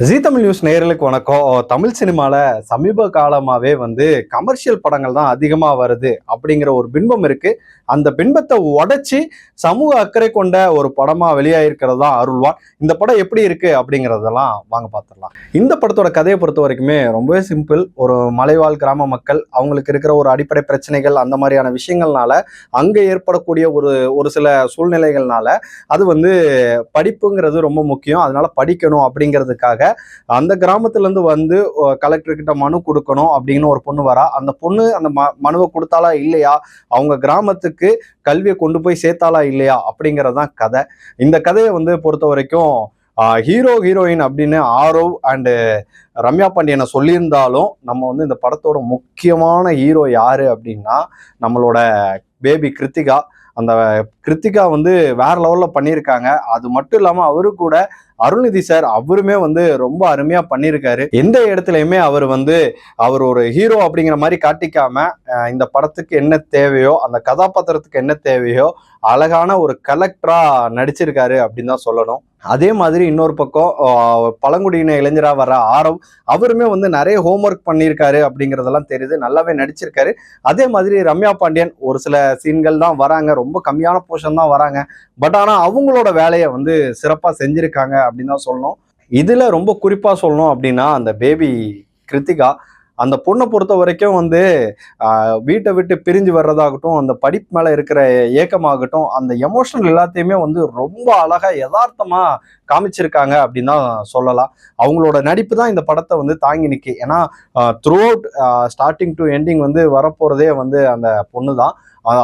ஜீ Tamil news நேயர்களுக்கு வணக்கம். தமிழ் சினிமால சமீப காலமாவே கமர்ஷியல் படங்கள் தான் அதிகமா வருது அப்படிங்கிற ஒரு பின்பம் இருக்கு. அந்த பின்பத்தை உடைச்சி சமூக அக்கறை கொண்ட ஒரு படமா வெளியாயிருக்கிறது தான் அருள்வான். இந்த படம் எப்படி இருக்கு அப்படிங்கிறதெல்லாம் வாங்க பார்த்துடலாம். இந்த படத்தோட கதையை பொறுத்த வரைக்குமே ரொம்பவே சிம்பிள். ஒரு மலைவாழ் கிராம மக்கள் அவங்களுக்கு இருக்கிற ஒரு அடிப்படை பிரச்சனைகள் அந்த மாதிரியான விஷயங்கள்னால அங்க ஏற்படக்கூடிய ஒரு ஒரு சில சூழ்நிலைகள்னால அது படிப்புங்கிறது ரொம்ப முக்கியம். அதனால படிக்கணும் அப்படிங்கிறதுக்காக அந்த கிராமத்துல இருந்து கலெக்டர் கிட்ட மனு கொடுக்கணும் அப்படின்னு ஒரு பொண்ணு வரா. அந்த பொண்ணு அந்த மனுவை கொடுத்தாலா இல்லையா, அவங்க கிராமத்துக்கு கல்வியை கொண்டு போய் சேர்த்தாலா இல்லையா அப்படிங்கறதுதான் கதை. இந்த கதையை பொறுத்த வரைக்கும் ஹீரோ ஹீரோயின் அப்படின்னு ஆரவ் அண்டு ரம்யா பாண்டியனை சொல்லியிருந்தாலும் நம்ம இந்த படத்தோட முக்கியமான ஹீரோ யாரு அப்படின்னா நம்மளோட பேபி கிருத்திகா. அந்த கிருத்திகா வேற லெவல்ல பண்ணியிருக்காங்க. அது மட்டும் இல்லாம அவரு கூட அருள்நிதி சார் அவருமே ரொம்ப அருமையா பண்ணியிருக்காரு. எந்த இடத்துலயுமே அவர் ஒரு ஹீரோ அப்படிங்கிற மாதிரி காட்டிக்காம இந்த படத்துக்கு என்ன தேவையோ, அந்த கதாபாத்திரத்துக்கு என்ன தேவையோ அழகான ஒரு கலெக்டரா நடிச்சிருக்காரு அப்படின்னு தான் சொல்லணும். அதே மாதிரி இன்னொரு பக்கம் பழங்குடியின இளைஞரா வர ஆரவ் அவருமே நிறைய ஹோம்ஒர்க் பண்ணியிருக்காரு அப்படிங்கிறதெல்லாம் தெரியுது. நல்லாவே நடிச்சிருக்காரு. அதே மாதிரி ரம்யா பாண்டியன் ஒரு சில சீன்கள் தான் வராங்க, ரொம்ப கம்மியான போர்ஷன் தான் வராங்க. பட் ஆனா அவங்களோட வேலையை சிறப்பா செஞ்சிருக்காங்க அப்படின்னு தான் சொல்லணும். இதுல ரொம்ப குறிப்பா சொல்லணும் அப்படின்னா அந்த பேபி கிருத்திகா, அந்த பொண்ணை பொறுத்த வரைக்கும் வீட்டை விட்டு பிரிஞ்சு வர்றதாகட்டும், அந்த படிப்பு மேல இருக்கிற ஏக்கமாகட்டும், அந்த எமோஷனல் எல்லாத்தையுமே ரொம்ப அழகா யதார்த்தமா காமிச்சிருக்காங்க அப்படின்னு தான் சொல்லலாம். அவங்களோட நடிப்பு தான் இந்த படத்தை தாங்கி நிற்கி. ஏன்னா throughout starting to ending வரப்போறதே அந்த பொண்ணு தான்.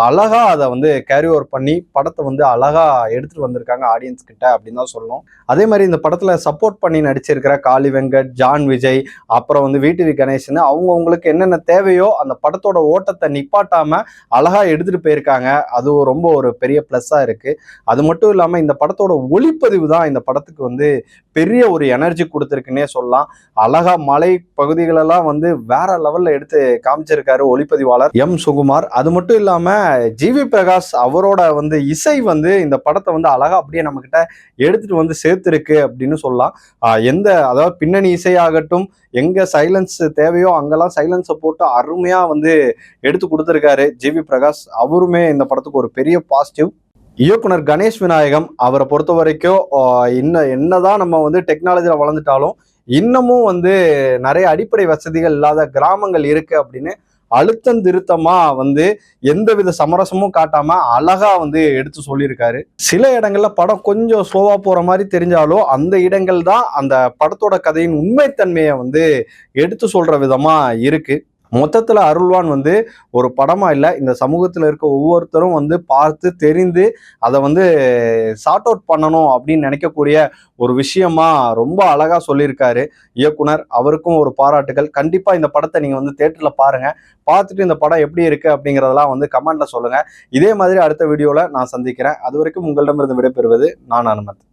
அழகா அதை கேரி ஓவர் பண்ணி படத்தை அழகா எடுத்துட்டு வந்திருக்காங்க ஆடியன்ஸ் கிட்ட அப்படின்னு தான் சொல்லணும். அதே மாதிரி இந்த படத்துல சப்போர்ட் பண்ணி நடிச்சிருக்கிற காளி வெங்கட், ஜான் விஜய், அப்புறம் விடிவி கணேசன் அவங்களுக்கு என்னென்ன தேவையோ அந்த படத்தோட ஓட்டத்தை நிப்பாட்டாம அழகா எடுத்துட்டு போயிருக்காங்க. அது ரொம்ப ஒரு பெரிய பிளஸ்ஸா இருக்கு. அது மட்டும் இல்லாம இந்த படத்தோட ஒளிப்பதிவு தான் இந்த படத்துக்கு பெரிய ஒரு எனர்ஜி கொடுத்துருக்குன்னே சொல்லலாம். அழகா மலை பகுதிகளெல்லாம் வேற லெவல்ல எடுத்து காமிச்சிருக்காரு ஒளிப்பதிவாளர் எம் சுகுமார். அது மட்டும் இல்லாம ஜிவி பிரகாஷ் அவரோட இசை இந்த படத்தை அழகா அப்படியே நம்ம கிட்ட எடுத்துட்டு சேர்த்திருக்கு அப்படின்னு சொல்லலாம். அதாவது பின்னணி இசையாகட்டும், எங்க சைலன்ஸ் தேவையோ அங்கெல்லாம் சைலன்ஸை போட்டு அருமையா எடுத்து கொடுத்துருக்காரு ஜிவி பிரகாஷ். அவருமே இந்த படத்துக்கு ஒரு பெரிய பாசிட்டிவ். இயக்குனர் கணேஷ் விநாயகம் அவரை பொறுத்த வரைக்கும் என்னதான் நம்ம டெக்னாலஜியில வளர்ந்துட்டாலும் இன்னமும் நிறைய அடிப்படை வசதிகள் இல்லாத கிராமங்கள் இருக்கு அப்படின்னு அழுத்தம் திருத்தமா எந்தவித சமரசமும் காட்டாம அழகா எடுத்து சொல்லியிருக்காரு. சில இடங்கள்ல படம் கொஞ்சம் ஸ்லோவா போற மாதிரி தெரிஞ்சாலும் அந்த இடங்கள் தான் அந்த படத்தோட கதையின் உண்மைத்தன்மையை எடுத்து சொல்ற விதமா இருக்கு. மொத்தத்துல அருள்வான் ஒரு படமா இல்லை, இந்த சமூகத்துல இருக்க ஒவ்வொருத்தரும் பார்த்து தெரிந்து அதை சார்ட் அவுட் பண்ணணும் அப்படின்னு நினைக்கக்கூடிய ஒரு விஷயமா ரொம்ப அழகா சொல்லியிருக்காரு இயக்குனர். அவருக்கும் ஒரு பாராட்டுகள். கண்டிப்பா இந்த படத்தை நீங்க தியேட்டர்ல பாருங்க. பார்த்துட்டு இந்த படம் எப்படி இருக்கு அப்படிங்கிறதெல்லாம் கமெண்ட்ல சொல்லுங்க. இதே மாதிரி அடுத்த வீடியோல நான் சந்திக்கிறேன். அது வரைக்கும் உங்களிடமிருந்து விடைபெறுவது நான் அனுமத்.